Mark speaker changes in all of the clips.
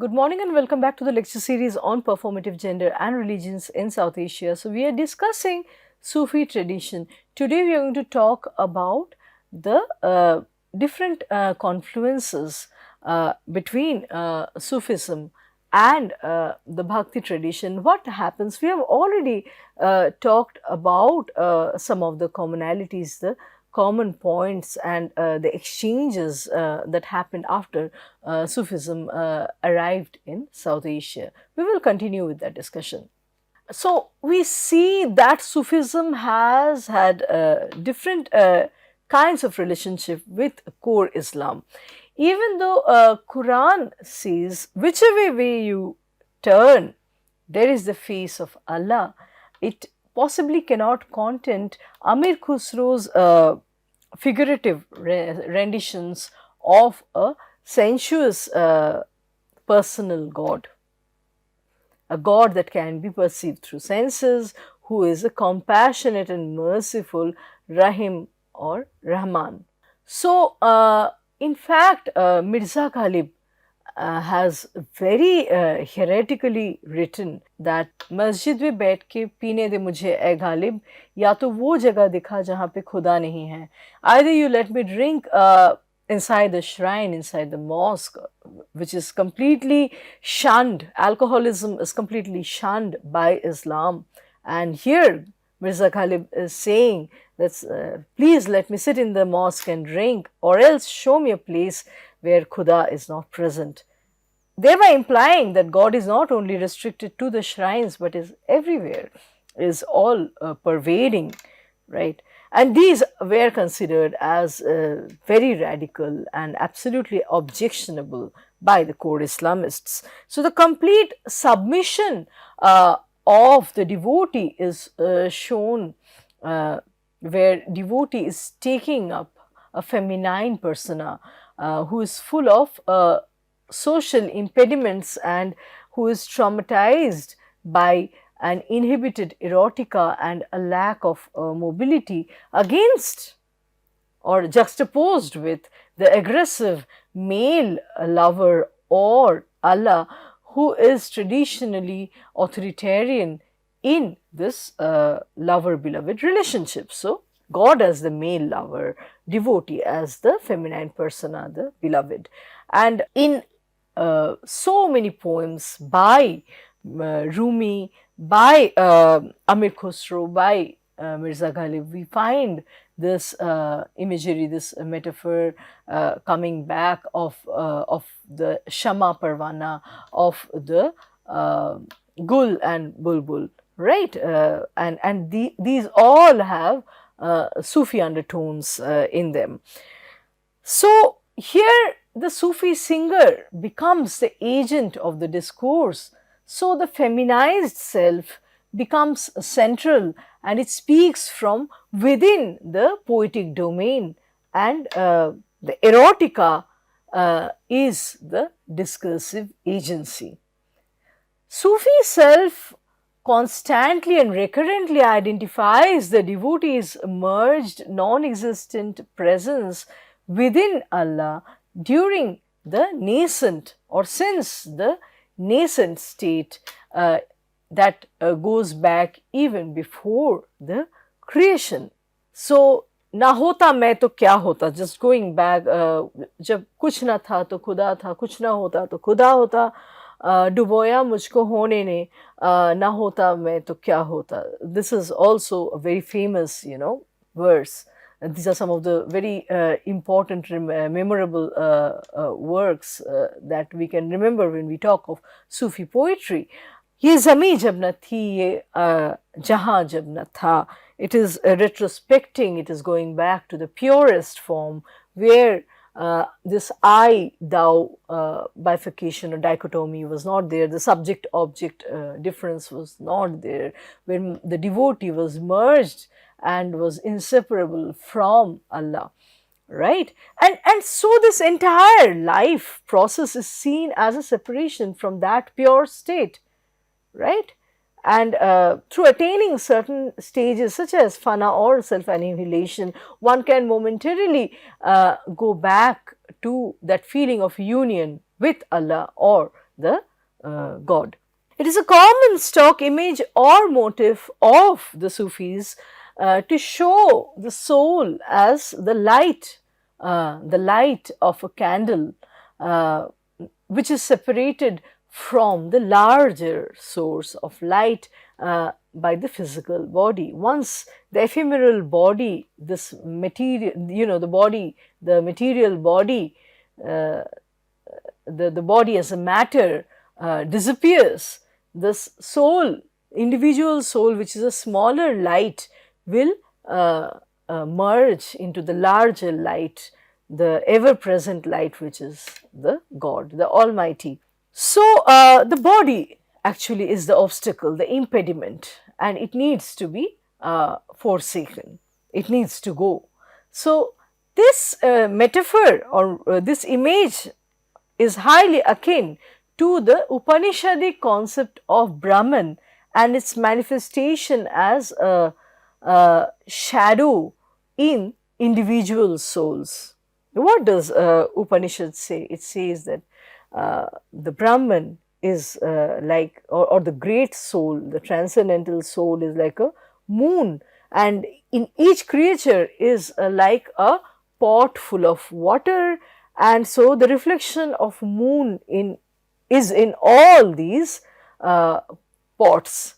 Speaker 1: Good morning and welcome back to the lecture series on performative gender and religions in South Asia. So, we are discussing Sufi tradition. Today, we are going to talk about the different confluences between Sufism and the Bhakti tradition. What happens? We have already talked about some of the commonalities, the common points and the exchanges that happened after Sufism arrived in South Asia. We will continue with that discussion. So, we see that Sufism has had different kinds of relationship with core Islam. Even though Quran says whichever way you turn, there is the face of Allah, it possibly cannot content Amir Khusro's figurative renditions of a sensuous personal God, a God that can be perceived through senses, who is a compassionate and merciful Rahim or Rahman. So, in fact, Mirza Ghalib has very heretically written that मस्जिद में बैठ के पीने दे मुझे ए गालिब, या तो वो जगह दिखा जहाँ पे खुदा नहीं है. Either you let me drink inside the shrine, inside the mosque, which is completely shunned. Alcoholism is completely shunned by Islam. And here Mirza Ghalib is saying that please let me sit in the mosque and drink, or else show me a place where Khuda is not present. Thereby implying that God is not only restricted to the shrines, but is everywhere, is all pervading, right? And these were considered as very radical and absolutely objectionable by the core Islamists. So, the complete submission of the devotee is shown where devotee is taking up a feminine persona who is full of social impediments and who is traumatized by an inhibited erotica and a lack of mobility against or juxtaposed with the aggressive male lover or Allah, who is traditionally authoritarian in this lover-beloved relationship. So, God as the male lover, devotee as the feminine persona, the beloved. And in so many poems by Rumi, by Amir Khusro, by Mirza Ghalib, we find this imagery, this metaphor coming back of the Shama Parwana, of the Gul and Bulbul, right? These all have Sufi undertones in them. So, here the Sufi singer becomes the agent of the discourse. So, the feminized self becomes central and it speaks from within the poetic domain, and the erotica is the discursive agency. Sufi self constantly and recurrently identifies the devotee's merged non-existent presence within Allah during the nascent or since the nascent state that goes back even before the creation. So, ना होता मैं तो क्या होता, just going back, जब कुछ ना था तो खुदा था, कुछ ना होता तो खुदा होता, डुबोया मुझको होने ने, ना होता मैं तो क्या होता. This is also a very famous, verse. And these are some of the very important, memorable works that we can remember when we talk of Sufi poetry. ये ज़मीं जब न थी, ये जहाँ जब न था. It is retrospecting, it is going back to the purest form where this I, thou bifurcation or dichotomy was not there, the subject-object difference was not there, when the devotee was merged and was inseparable from Allah, right? And so this entire life process is seen as a separation from that pure state, right? And through attaining certain stages such as fana or self-annihilation, one can momentarily go back to that feeling of union with Allah or the God. It is a common stock image or motif of the Sufis to show the soul as the light of a candle, uh, which is separated from the larger source of light by the physical body. Once the ephemeral body, this material, the body, the material body, uh, the body as a matter disappears, this soul, individual soul, which is a smaller light, will merge into the larger light, the ever present light, which is the God, the Almighty. So, the body actually is the obstacle, the impediment, and it needs to be forsaken, it needs to go. So, this metaphor or this image is highly akin to the Upanishadic concept of Brahman and its manifestation as a shadow in individual souls. What does Upanishad say? It says that the Brahman is like, or the great soul, the transcendental soul is like a moon, and in each creature is like a pot full of water, and so the reflection of moon is in all these pots,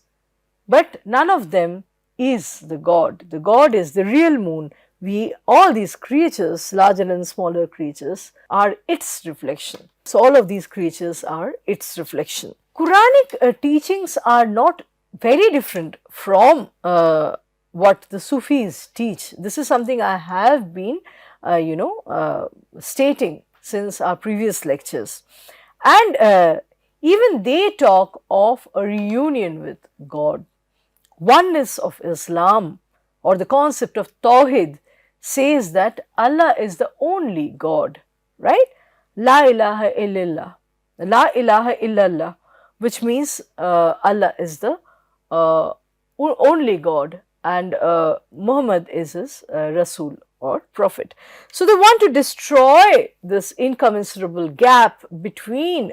Speaker 1: but none of them is the God. The God is the real moon. We, all these creatures, larger and smaller creatures, are its reflection. So, all of these creatures are its reflection. Quranic teachings are not very different from what the Sufis teach. This is something I have been, stating since our previous lectures. And even they talk of a reunion with God. Oneness of Islam, or the concept of Tawhid, says that Allah is the only God, right? La ilaha illallah, la ilaha illallah, which means Allah is the only God, and Muhammad is his Rasul or Prophet. So, they want to destroy this incommensurable gap between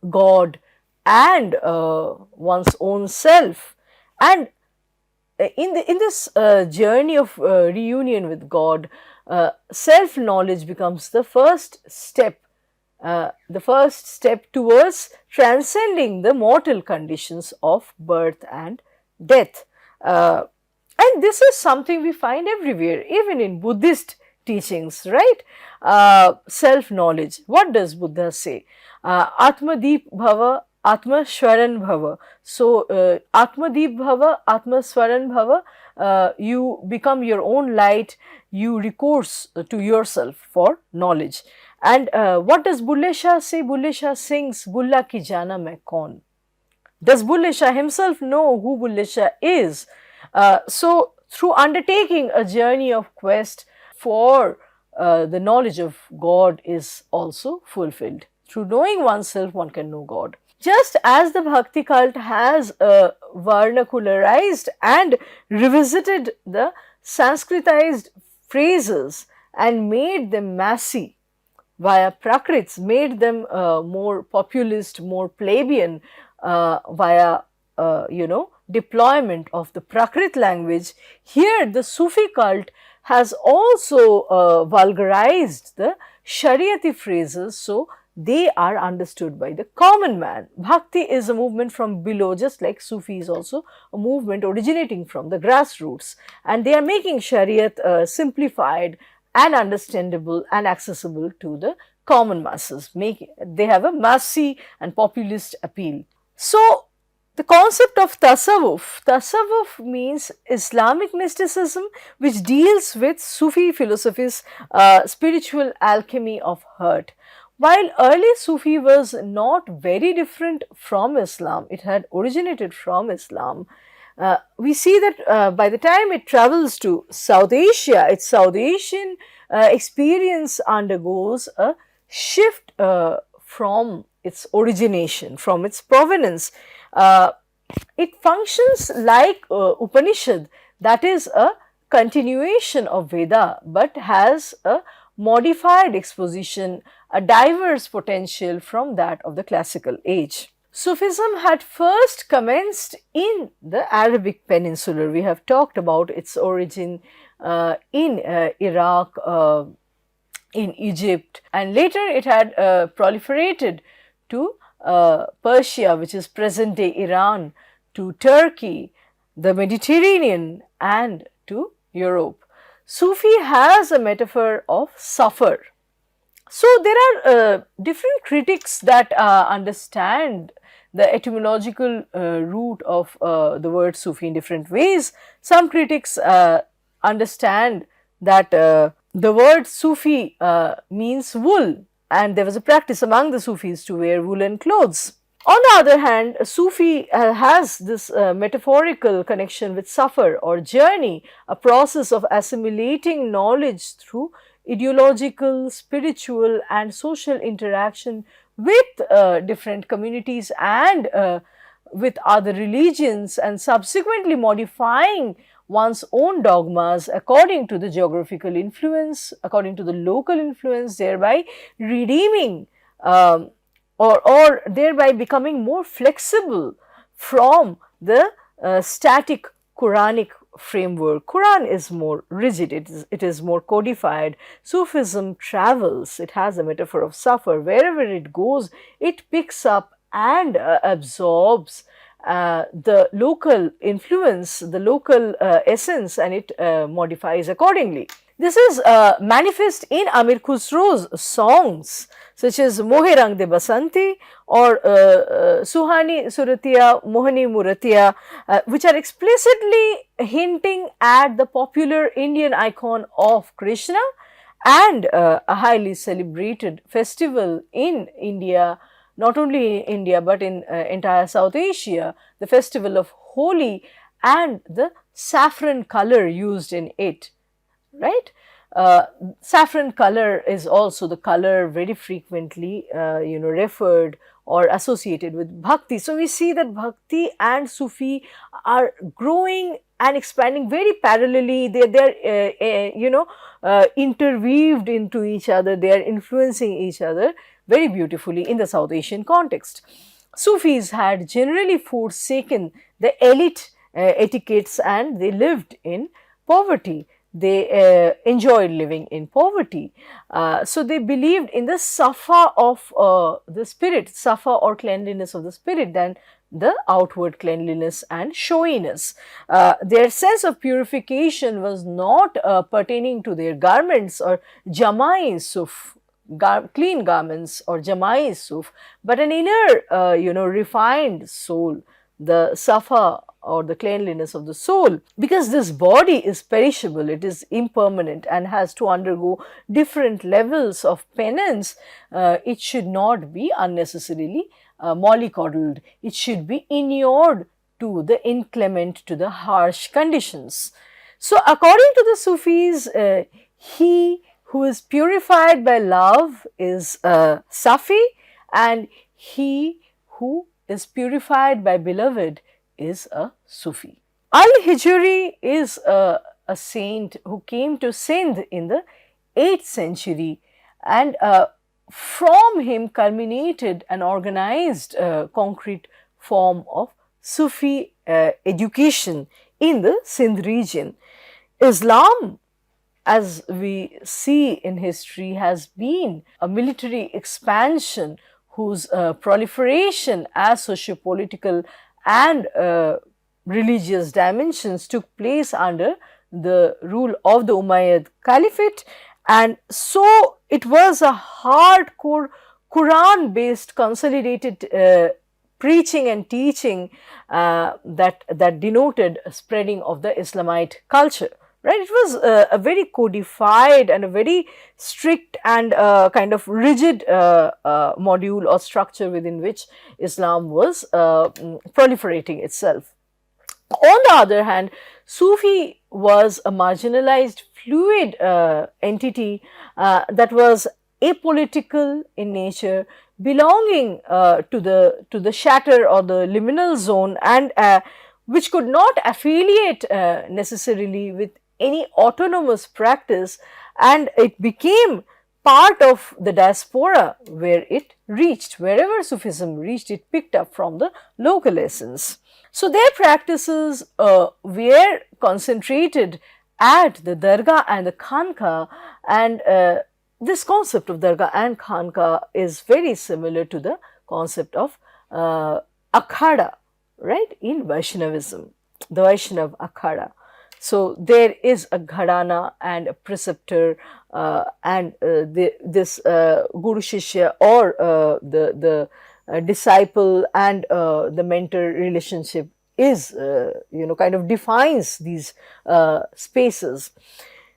Speaker 1: God and one's own self. And in this journey of reunion with God, self knowledge becomes the first step towards transcending the mortal conditions of birth and death. And this is something we find everywhere, even in Buddhist teachings, right? Self knowledge. What does Buddha say? Atmadeep bhava, Atmaswaran bhava. So, Atmadeep bhava, Atmaswaran bhava, you become your own light, you recourse to yourself for knowledge. And what does Bulle Shah say? Bulle Shah sings, Bulla ki jana main kaun. Does Bulle Shah himself know who Bulle Shah is? So, through undertaking a journey of quest for the knowledge of God is also fulfilled. Through knowing oneself, one can know God. Just as the Bhakti cult has vernacularized and revisited the Sanskritized phrases and made them massy via Prakrits, made them more populist, more plebeian via deployment of the Prakrit language, here the Sufi cult has also vulgarized the Shariati phrases, so they are understood by the common man. Bhakti is a movement from below, just like Sufi is also a movement originating from the grassroots, and they are making Shariat simplified and understandable and accessible to the common masses. They have a massy and populist appeal. So, the concept of tasawwuf means Islamic mysticism which deals with Sufi philosophy's spiritual alchemy of heart. While early Sufi was not very different from Islam, it had originated from Islam. We see that by the time it travels to South Asia, its South Asian experience undergoes a shift from its origination, from its provenance. It functions like Upanishad, that is a continuation of Veda, but has a modified exposition a diverse potential from that of the classical age. Sufism had first commenced in the Arabic Peninsula. We have talked about its origin in Iraq, in Egypt, and later it had proliferated to Persia, which is present day Iran, to Turkey, the Mediterranean, and to Europe. Sufi has a metaphor of suffer. So there are different critics that understand the etymological root of the word Sufi in different ways. Some critics understand that the word Sufi means wool, and there was a practice among the Sufis to wear woolen clothes. On the other hand, Sufi has this metaphorical connection with safar or journey, a process of assimilating knowledge through ideological, spiritual and social interaction with different communities and with other religions, and subsequently modifying one's own dogmas according to the geographical influence, according to the local influence, thereby redeeming or thereby becoming more flexible from the static Quranic framework. Quran is more rigid, it is more codified. Sufism travels, it has a metaphor of safar. Wherever it goes, it picks up and absorbs the local influence, the local essence, and it modifies accordingly. This is manifest in Amir Khusro's songs such as Mohe Rang de Basanti or Suhani Suratiya, Mohani Muratiya, which are explicitly hinting at the popular Indian icon of Krishna and a highly celebrated festival in India, not only in India but in entire South Asia, the festival of Holi and the saffron color used in it, right? Saffron color is also the color very frequently referred or associated with bhakti. So we see that bhakti and Sufi are growing and expanding very parallelly. They are interweaved into each other. They are influencing each other very beautifully in the South Asian context. Sufis had generally forsaken the elite etiquettes and they lived in poverty. They enjoyed living in poverty. So they believed in the safa of the spirit, safa or cleanliness of the spirit, than the outward cleanliness and showiness. Their sense of purification was not pertaining to their garments or jamai suf, clean garments or jamai suf, but an inner, refined soul, the safa or the cleanliness of the soul, because this body is perishable, it is impermanent and has to undergo different levels of penance. It should not be unnecessarily mollycoddled, it should be inured to the inclement, to the harsh conditions. So according to the Sufis, he who is purified by love is Safi, and he who is purified by beloved is a Sufi. Al-Hijri is a saint who came to Sindh in the 8th century, and from him culminated an organized concrete form of Sufi education in the Sindh region. Islam, as we see in history, has been a military expansion whose proliferation as socio-political and religious dimensions took place under the rule of the Umayyad Caliphate, and so it was a hardcore Quran based consolidated preaching and teaching that denoted spreading of the Islamite culture. Right, it was a very codified and a very strict and kind of rigid module or structure within which Islam was proliferating itself. On the other hand, Sufi was a marginalized, fluid entity that was apolitical in nature, belonging to the shatter or the liminal zone, and which could not affiliate necessarily with any autonomous practice, and it became part of the diaspora where it reached. Wherever Sufism reached, it picked up from the local essence. So their practices were concentrated at the dargah and the khanqa, and this concept of dargah and khanqa is very similar to the concept of akhada, right, in Vaishnavism, the Vaishnav akhada. So there is a gharana and a preceptor, and this guru shishya, or the disciple and the mentor relationship is kind of defines these spaces.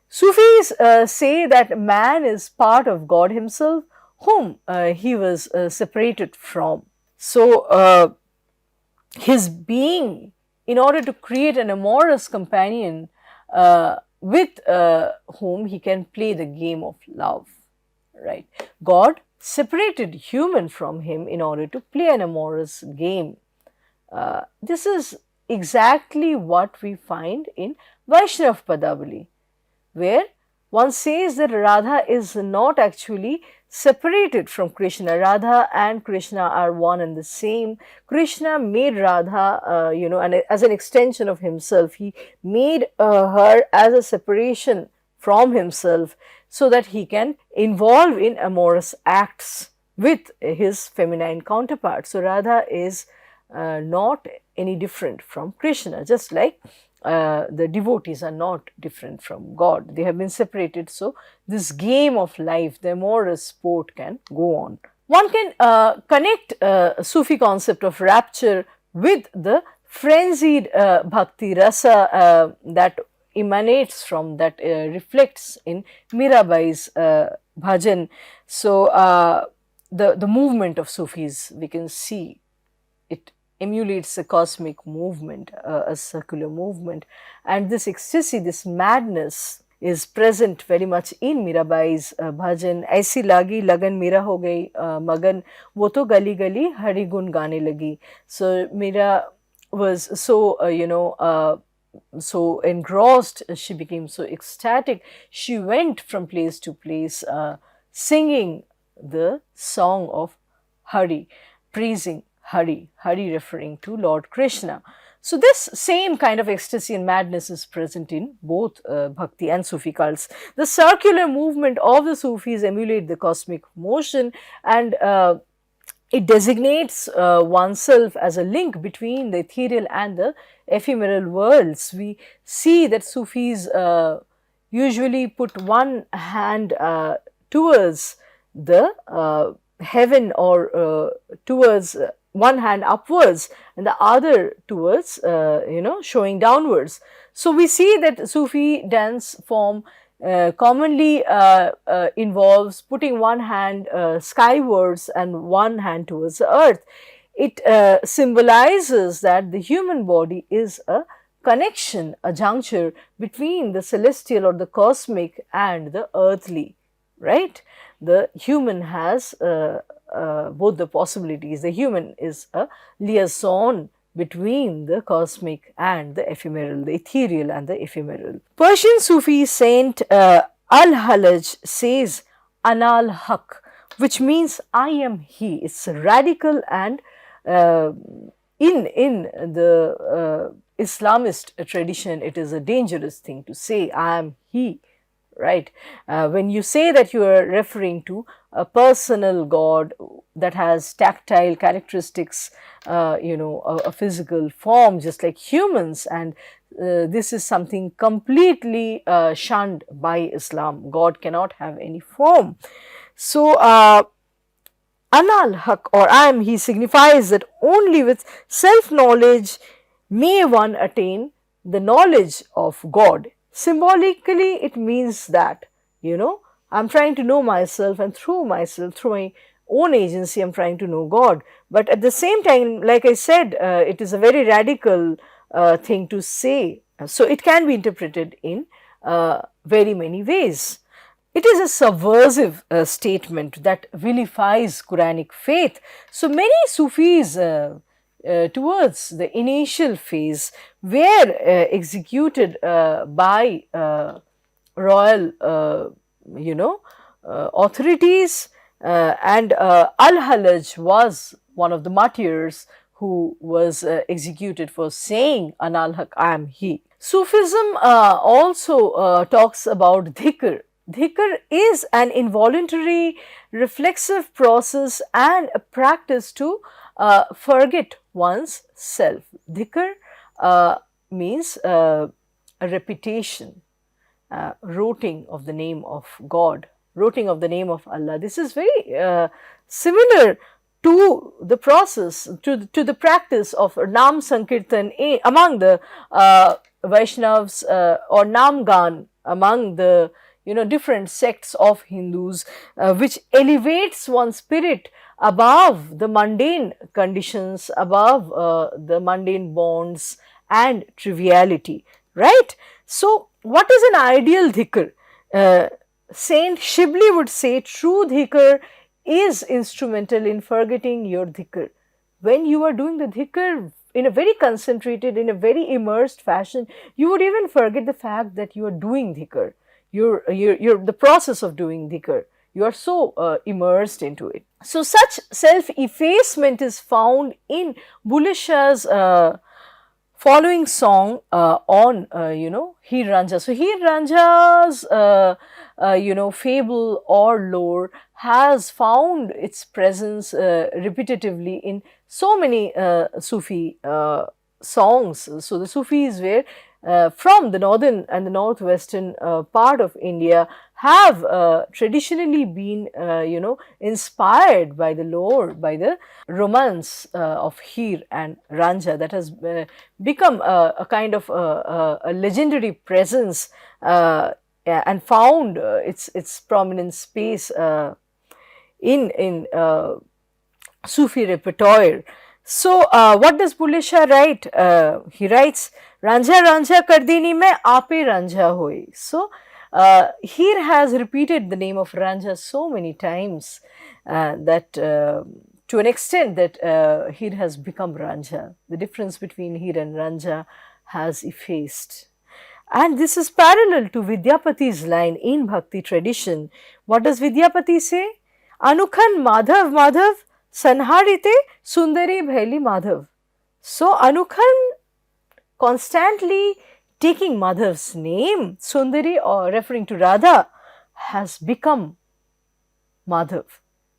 Speaker 1: Sufis say that man is part of God himself, whom he was separated from. So his being, in order to create an amorous companion with whom he can play the game of love, right? God separated human from him in order to play an amorous game. This is exactly what we find in Vaishnav Padavali, where one says that Radha is not actually separated from Krishna. Radha and Krishna are one and the same. Krishna made Radha, and as an extension of himself, he made her as a separation from himself so that he can involve in amorous acts with his feminine counterpart. So Radha is not any different from Krishna, just like the devotees are not different from God. They have been separated, so this game of life, the amorous sport, can go on. One can connect Sufi concept of rapture with the frenzied bhakti rasa that emanates from, that reflects in Mirabai's bhajan. So the movement of Sufis, we can see it emulates a cosmic movement, a circular movement, and this ecstasy, this madness is present very much in Mirabai's bhajan. Aisi lagi lagan mira ho gayi magan, wo to gali gali hari gun gaane lagi. So Mira was so so engrossed, she became so ecstatic, she went from place to place singing the song of Hari, praising Hari, Hari referring to Lord Krishna. So this same kind of ecstasy and madness is present in both Bhakti and Sufi cults. The circular movement of the Sufis emulate the cosmic motion, and it designates oneself as a link between the ethereal and the ephemeral worlds. We see that Sufis usually put one hand towards the heaven, or towards one hand upwards and the other towards showing downwards. So we see that Sufi dance form commonly involves putting one hand skywards and one hand towards the earth. It symbolizes that the human body is a connection, a juncture between the celestial or the cosmic and the earthly, right? The human has both the possibilities. The human is a liaison between the cosmic and the ephemeral, the ethereal and the ephemeral. Persian Sufi saint Al-Halaj says Anal Haq, which means I am he. It's radical, and in the Islamist tradition, it is a dangerous thing to say I am he, right? When you say that, you are referring to a personal God that has tactile characteristics, a physical form just like humans, and this is something completely shunned by Islam. God cannot have any form. So Anal Haq, or I am he, signifies that only with self-knowledge may one attain the knowledge of God. Symbolically, it means that, I'm trying to know myself, and through myself, through my own agency, I'm trying to know God. But at the same time, like I said, it is a very radical thing to say. So it can be interpreted in very many ways. It is a subversive statement that vilifies Quranic faith. So many Sufis towards the initial phase were executed by royal authorities, and Al-Halaj was one of the martyrs who was executed for saying Anal Haq, I am he. Sufism also talks about dhikr. Dhikr is an involuntary reflexive process and a practice to forget one's self. Dhikr means a repetition, roting of the name of God, roting of the name of Allah. This is very similar to the process, to the practice of Nam Sankirtan among the Vaishnavas, or Namgan among the different sects of Hindus, which elevates one's spirit above the mundane conditions, above the mundane bonds and triviality, right? So, what is an ideal dhikr? Saint Shibli would say true dhikr is instrumental in forgetting your dhikr. When you are doing the dhikr in a very concentrated, in a very immersed fashion, you would even forget the fact that you are doing dhikr. You're the process of doing dhikr. You are so immersed into it. So, such self-effacement is found in Bulleh Shah's following song on Heer Ranjha. So, Heer Ranjha's fable or lore has found its presence repetitively in so many Sufi songs. So, the Sufis were from the northern and the northwestern part of India have traditionally been inspired by the lore, by the romance of Heer and Ranjha that has become a kind of a legendary presence and found its prominent space in Sufi repertoire. So, what does Bulleh Shah write? He writes, Ranjha Ranjha Kardini mein aape Ranjha hoy. So, Heer has repeated the name of Ranjha so many times that to an extent that Heer has become Ranjha. The difference between Heer and Ranjha has effaced. And this is parallel to Vidyapati's line in Bhakti tradition. What does Vidyapati say? Anukhan Madhav Madhav Sanharite Sundari Bhaili Madhav. So, Anukhan constantly taking Madhav's name, Sundari, or referring to Radha, has become Madhav.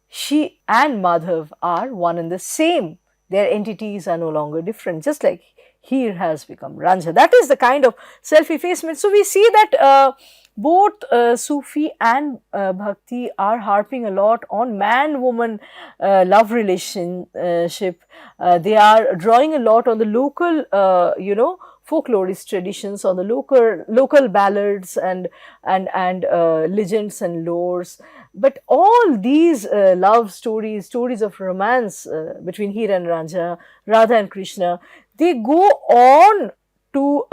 Speaker 1: She and Madhav are one and the same. Their entities are no longer different, just like Heer has become Ranjha. That is the kind of self-effacement. So, we see that both Sufi and Bhakti are harping a lot on man-woman love relationship. They are drawing a lot on the local, folklorist traditions, on the local ballads and legends and lores. But all these love stories, stories of romance between Heer and Ranjha, Radha and Krishna, they go on to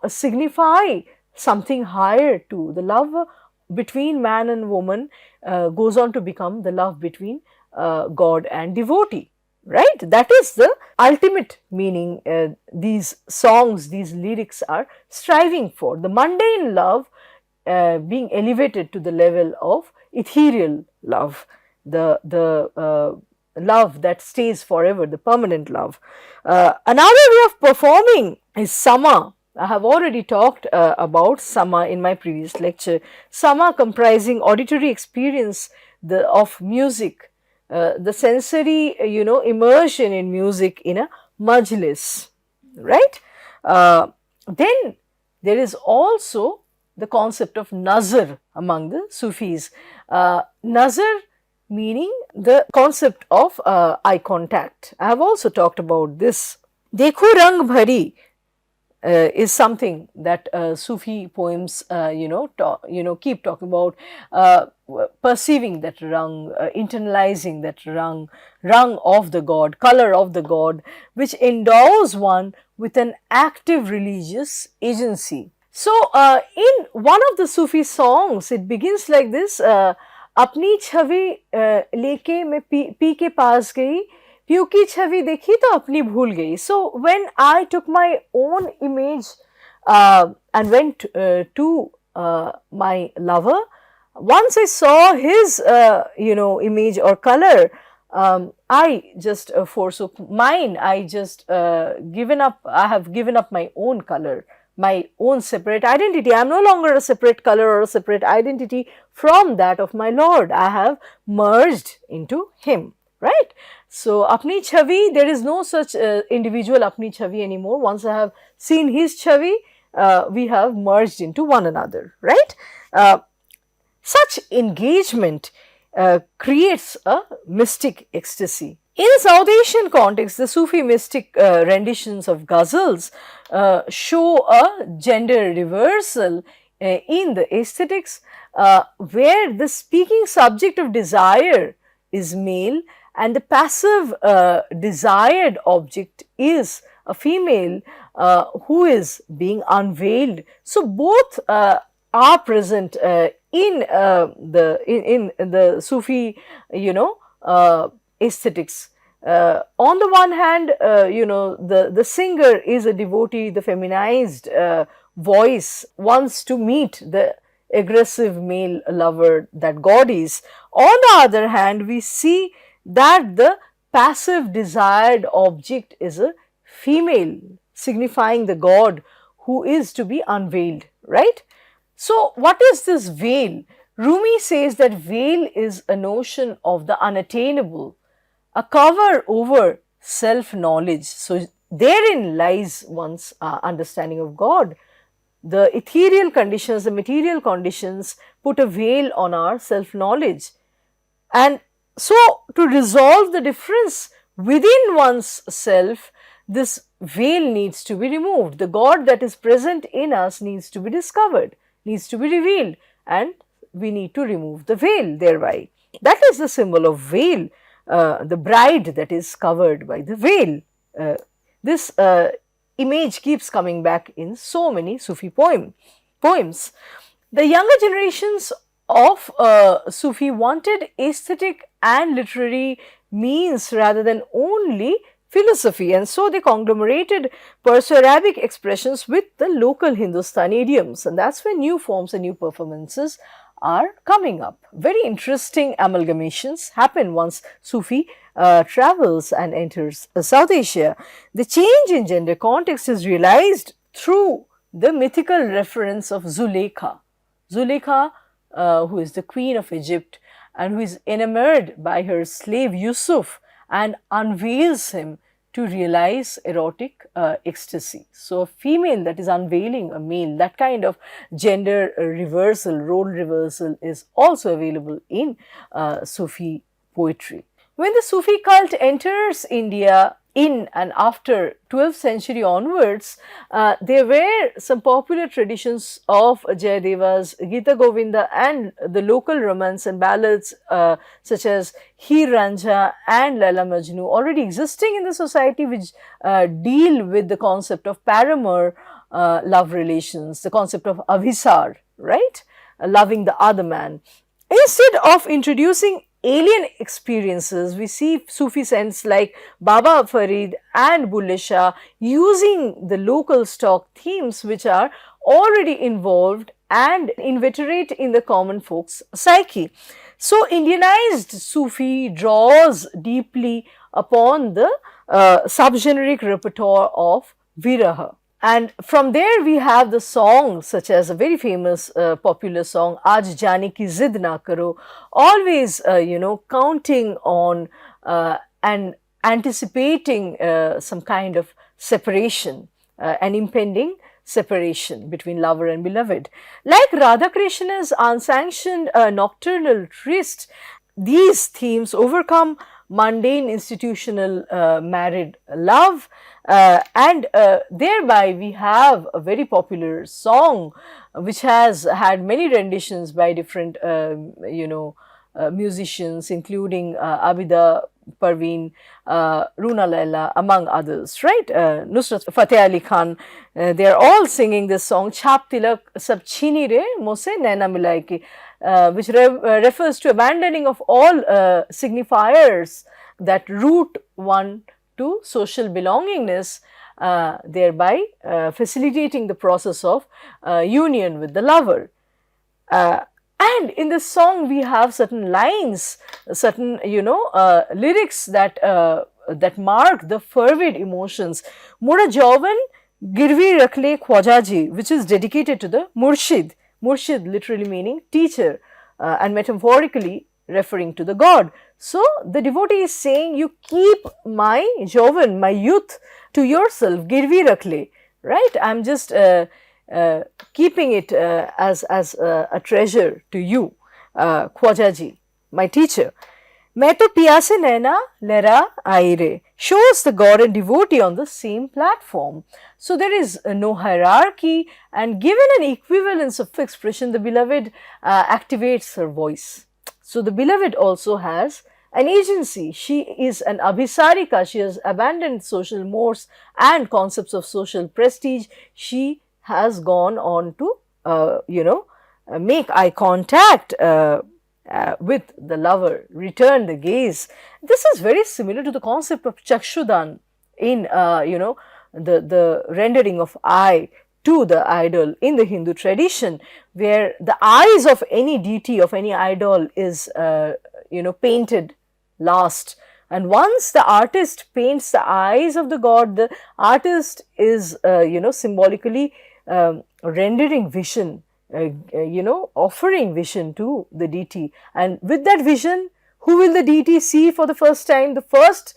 Speaker 1: signify something higher too. The love between man and woman goes on to become the love between God and devotee, right? That is the ultimate meaning these songs, these lyrics are striving for. The mundane love being elevated to the level of ethereal love, the love that stays forever, the permanent love. Another way of performing is sama. I have already talked about sama in my previous lecture. Sama comprising auditory experience of music, the sensory immersion in music in a majlis, right? Then there is also the concept of nazar among the Sufis. Nazar meaning the concept of eye contact. I have also talked about this. Dekho rang bhari is something that Sufi poems keep talking about, perceiving that rang, internalizing that rang of the god, color of the god, which endows one with an active religious agency. So, in one of the Sufi songs, it begins like this, अपनी छवि लेके मैं P के पास गई, PU की छवि देखी तो अपनी भूल गई. So, when I took my own image and went to my lover, Once I saw his, image or color, I just forsook mine. I just given up. I have given up my own color, my own separate identity. I am no longer a separate color or a separate identity from that of my Lord. I have merged into Him, right? So, apni chavi, there is no such individual apni chavi anymore. Once I have seen his chavi, we have merged into one another, right? Such engagement creates a mystic ecstasy. In the South Asian context, the Sufi mystic renditions of ghazals show a gender reversal in the aesthetics, where the speaking subject of desire is male and the passive desired object is a female who is being unveiled. So, both are present in the Sufi, aesthetics. On the one hand, the singer is a devotee, the feminized voice wants to meet the aggressive male lover that God is. On the other hand, we see that the passive desired object is a female, signifying the God who is to be unveiled, right? So, what is this veil? Rumi says that veil is a notion of the unattainable, a cover over self knowledge. So, therein lies one's understanding of God. The ethereal conditions, the material conditions put a veil on our self knowledge. And so, to resolve the difference within one's self, this veil needs to be removed. The God that is present in us needs to be discovered, needs to be revealed, and we need to remove the veil thereby. That is the symbol of veil, the bride that is covered by the veil. This image keeps coming back in so many Sufi poems. The younger generations of Sufi wanted aesthetic and literary means rather than only philosophy, and so they conglomerated Perso-Arabic expressions with the local Hindustani idioms, and that's where new forms and new performances are coming up. Very interesting amalgamations happen once Sufi travels and enters South Asia. The change in gender context is realized through the mythical reference of Zuleika. Zuleika, who is the queen of Egypt and who is enamored by her slave Yusuf and unveils him to realize erotic ecstasy. So, a female that is unveiling a male, that kind of gender reversal, role reversal is also available in Sufi poetry. When the Sufi cult enters India in and after 12th century onwards, there were some popular traditions of Jayadeva's Gita Govinda and the local romance and ballads such as Heer Ranjha and Laila Majnu already existing in the society, which deal with the concept of paramour love relations, the concept of abhisar, right? Loving the other man. Instead of introducing alien experiences, we see Sufi saints like Baba Farid and Bulle Shah using the local stock themes which are already involved and inveterate in the common folks' psyche. So, Indianized Sufi draws deeply upon the subgeneric repertoire of Viraha. And from there we have the songs such as a very famous popular song, Aaj Jaane Ki Zid Na Karo, always counting on and anticipating some kind of separation, an impending separation between lover and beloved. Like Radha Krishna's unsanctioned nocturnal tryst, these themes overcome mundane institutional married love, and thereby we have a very popular song which has had many renditions by different musicians, including Abida Parveen, Runa Laila, among others, right? Nusrat Fateh Ali Khan, they are all singing this song, Chhap Tilak Sab Chhini Re Mose Naina Milai Ki, which refers to abandoning of all signifiers that root one to social belongingness, thereby facilitating the process of union with the lover. And in this song we have certain lines, certain lyrics that mark the fervid emotions. Mora Jauvan girvi rakle khwajaji, which is dedicated to the murshid. Murshid literally meaning teacher, and metaphorically referring to the god. So the devotee is saying, you keep my jauvan, my youth, to yourself, girvi rakle, right? I'm just keeping it as a treasure to you, Khwaja ji, my teacher. मैं तो पिया से नैना लहरा आई रे, shows the god and devotee on the same platform. So there is no hierarchy, and given an equivalence of expression, the beloved activates her voice. So the beloved also has an agency. She is an abhisarika. She has abandoned social mores and concepts of social prestige. She has gone on to, make eye contact with the lover, return the gaze. This is very similar to the concept of chakshudan in, the rendering of eye to the idol in the Hindu tradition, where the eyes of any deity, of any idol is, painted last. And once the artist paints the eyes of the god, the artist is, symbolically rendering vision, offering vision to the deity. And with that vision, who will the deity see for the first time? The first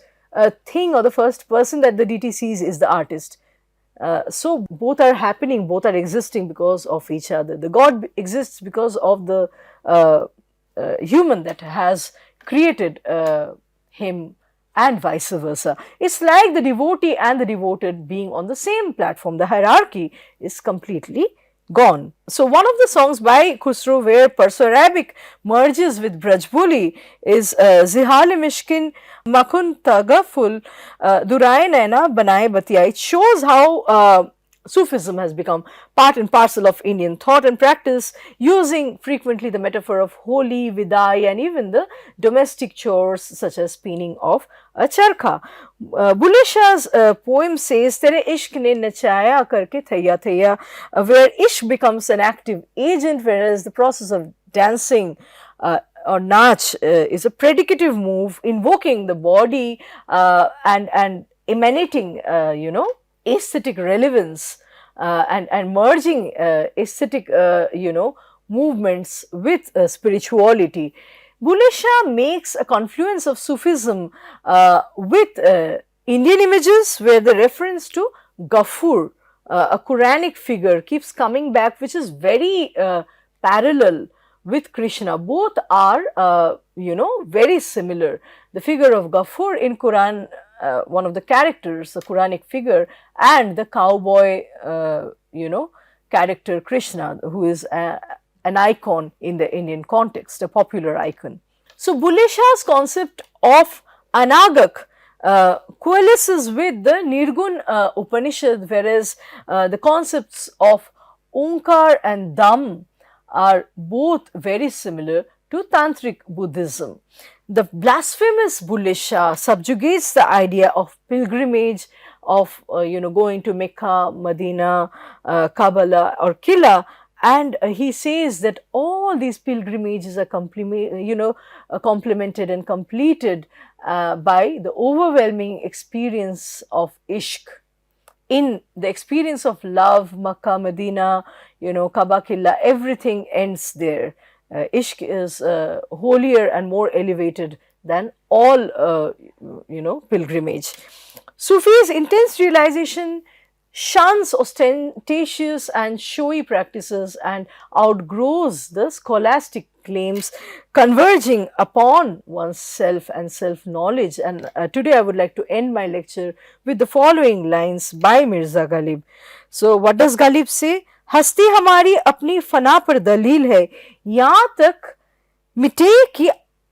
Speaker 1: thing or the first person that the deity sees is the artist. So both are happening, both are existing because of each other. The god exists because of the human that has created him, and vice versa. It's like the devotee and the devoted being on the same platform. The hierarchy is completely gone. So one of the songs by Khusro where Perso-Arabic merges with Brajboli is Zihal Mishkin Makun Tagaful Durai Naina Banaye Batiya. It shows how Sufism has become part and parcel of Indian thought and practice, using frequently the metaphor of holy, vidai, and even the domestic chores such as spinning of a charkha. Bulle Shah's poem says, Tere ishq ne nachaya karke thaya thaya, where ishq becomes an active agent, whereas the process of dancing or nach is a predicative move, invoking the body and emanating, aesthetic relevance, and merging aesthetic, movements with spirituality. Bulle Shah makes a confluence of Sufism with Indian images, where the reference to Ghaffur, a Quranic figure, keeps coming back, which is very parallel with Krishna. Both are, very similar. The figure of Ghaffur in Quran, one of the characters, the Quranic figure, and the cowboy, character Krishna, who is an icon in the Indian context, a popular icon. So Bulle Shah's concept of Anagak coalesces with the Nirgun Upanishad, whereas the concepts of Onkar and Dham are both very similar to Tantric Buddhism. The blasphemous Bulle Shah subjugates the idea of pilgrimage, of going to Mecca, Medina, Kabbalah or Qilla, and he says that all these pilgrimages are complemented and completed by the overwhelming experience of ishq. In the experience of love, Makkah, Medina, Kaaba, Qilla, everything ends there. Ishq is holier and more elevated than all, pilgrimage. Sufi's intense realization shuns ostentatious and showy practices and outgrows the scholastic claims, converging upon one's self and self-knowledge. And today I would like to end my lecture with the following lines by Mirza Ghalib. So what does Ghalib say? हस्ती हमारी अपनी फना पर दलील है, यहाँ तक मिटे कि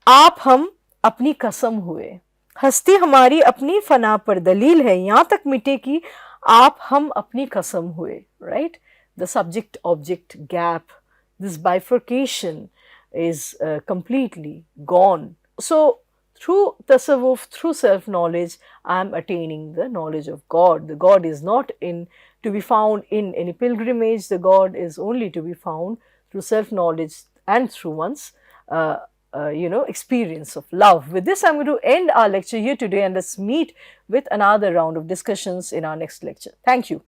Speaker 1: आप हम अपनी कसम हुए. हस्ती हमारी अपनी फना पर दलील है, यहाँ तक मिटे कि आप हम अपनी कसम हुए. Right? The subject object gap, this bifurcation is completely gone. So through tasawwuf, through self knowledge, I am attaining the knowledge of God. The God is not to be found in any pilgrimage. The God is only to be found through self knowledge, and through one's experience of love. With this, I'm going to end our lecture here today, and let's meet with another round of discussions in our next lecture. Thank you.